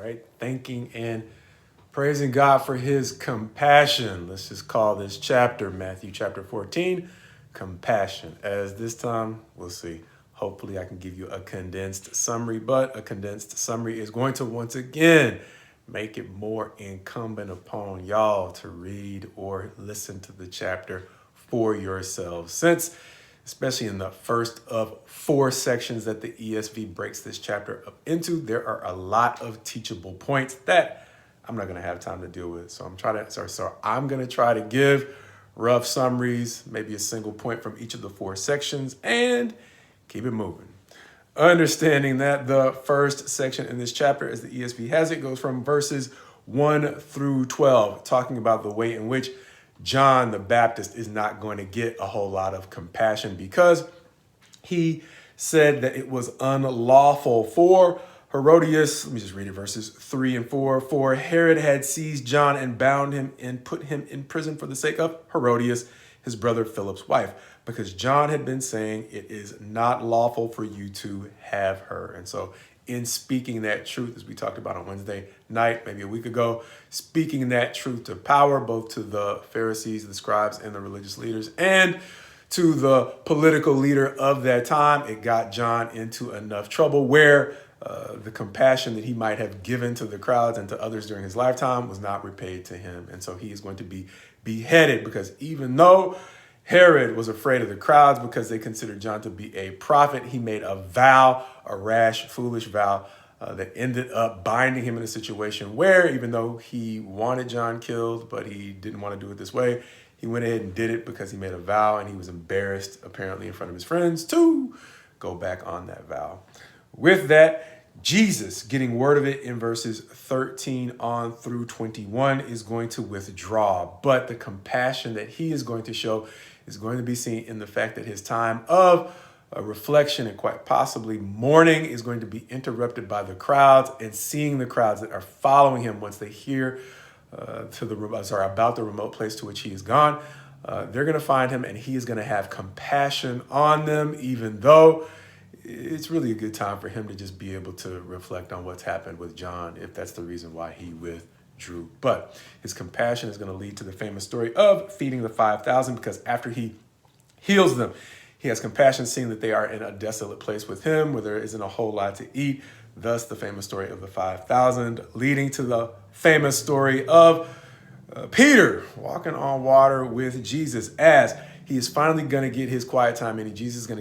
right? Thanking and praising God for his compassion. Let's just call this chapter, Matthew chapter 14, compassion. As this time, we'll see. Hopefully I can give you a condensed summary, but a condensed summary is going to once again make it more incumbent upon y'all to read or listen to the chapter for yourselves. Since, especially in the first of 4 sections that the ESV breaks this chapter up into, there are a lot of teachable points that I'm not going to have time to deal with. So I'm going to try to give rough summaries, maybe a single point from each of the 4 sections, and keep it moving. Understanding that the first section in this chapter, as the ESV has it, goes from verses 1 through 12, talking about the way in which John the Baptist is not going to get a whole lot of compassion because he said that it was unlawful for Herodias, let me just read it, verses 3 and 4. For Herod had seized John and bound him and put him in prison for the sake of Herodias, his brother Philip's wife, because John had been saying it is not lawful for you to have her. And so in speaking that truth, as we talked about on Wednesday night, maybe a week ago, speaking that truth to power, both to the Pharisees, the scribes, and the religious leaders, and to the political leader of that time, it got John into enough trouble where the compassion that he might have given to the crowds and to others during his lifetime was not repaid to him. And so he is going to be beheaded because even though Herod was afraid of the crowds because they considered John to be a prophet, he made a vow, a rash, foolish vow that ended up binding him in a situation where even though he wanted John killed, but he didn't want to do it this way, he went ahead and did it because he made a vow and he was embarrassed, apparently in front of his friends, to go back on that vow. With that, Jesus, getting word of it in verses 13 on through 21, is going to withdraw. But the compassion that he is going to show is going to be seen in the fact that his time of reflection and quite possibly mourning is going to be interrupted by the crowds, and seeing the crowds that are following him once they hear about the remote place to which he is gone. They're going to find him and he is going to have compassion on them, even though it's really a good time for him to just be able to reflect on what's happened with John, if that's the reason why he withdrew. But his compassion is going to lead to the famous story of feeding the 5,000, because after he heals them, he has compassion seeing that they are in a desolate place with him where there isn't a whole lot to eat. Thus, the famous story of the 5,000, leading to the famous story of Peter walking on water with Jesus as he is finally going to get his quiet time, and Jesus is going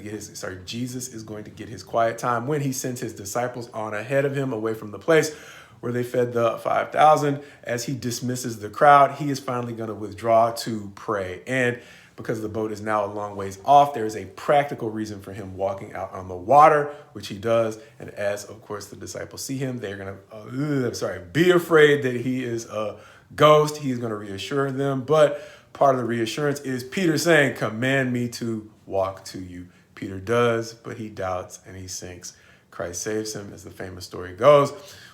to get his quiet time when he sends his disciples on ahead of him away from the place where they fed the 5,000. As he dismisses the crowd, he is finally going to withdraw to pray. And because the boat is now a long ways off, there is a practical reason for him walking out on the water, which he does. And as, of course, the disciples see him, they're going to be afraid that he is a ghost. He's going to reassure them. But part of the reassurance is Peter saying, "Command me to walk to you." Peter does, but he doubts and he sinks. Christ saves him, as the famous story goes,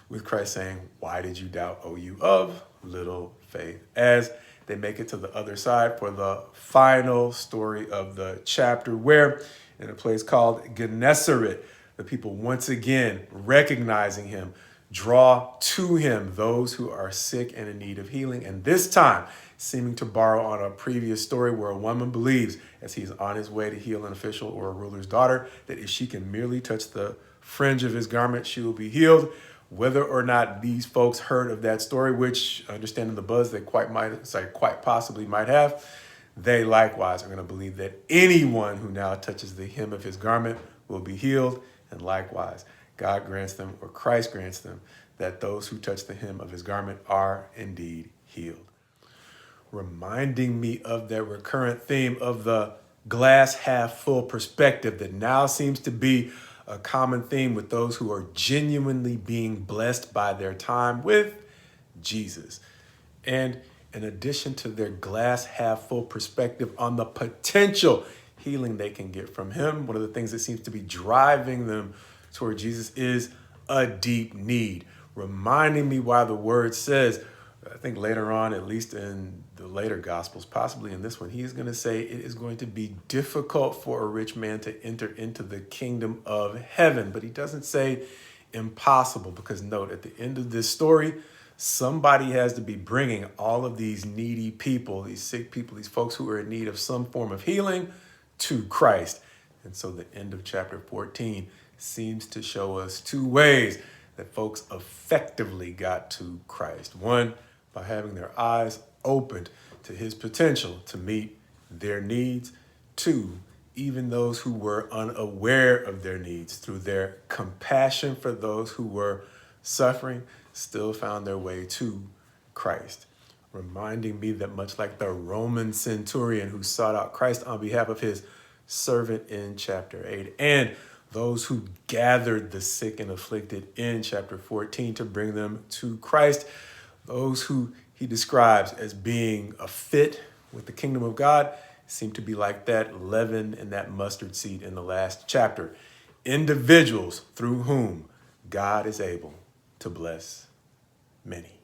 with Christ saying, "Why did you doubt, O you of little faith?" As they make it to the other side for the final story of the chapter, where in a place called Gennesaret, the people once again, recognizing him, draw to him those who are sick and in need of healing. And this time, seeming to borrow on a previous story where a woman believes, as he's on his way to heal an official or a ruler's daughter, that if she can merely touch the fringe of his garment, she will be healed. Whether or not these folks heard of that story, which, understanding the buzz they quite possibly might have, they likewise are going to believe that anyone who now touches the hem of his garment will be healed. And likewise, God grants them, or Christ grants them, that those who touch the hem of his garment are indeed healed. Reminding me of that recurrent theme of the glass half full perspective that now seems to be a common theme with those who are genuinely being blessed by their time with Jesus. And in addition to their glass half full perspective on the potential healing they can get from him, one of the things that seems to be driving them toward Jesus is a deep need. Reminding me why the word says, I think later on, at least in the later Gospels, possibly in this one, he is going to say it is going to be difficult for a rich man to enter into the kingdom of heaven. But he doesn't say impossible because note, at the end of this story, somebody has to be bringing all of these needy people, these sick people, these folks who are in need of some form of healing to Christ. And so the end of chapter 14 seems to show us two ways that folks effectively got to Christ. One, by having their eyes opened to his potential to meet their needs. Two, even those who were unaware of their needs, through their compassion for those who were suffering, still found their way to Christ. Reminding me that much like the Roman centurion who sought out Christ on behalf of his servant in chapter 8, and those who gathered the sick and afflicted in chapter 14 to bring them to Christ, those who he describes as being a fit with the kingdom of God, seem to be like that leaven and that mustard seed in the last chapter. Individuals through whom God is able to bless many.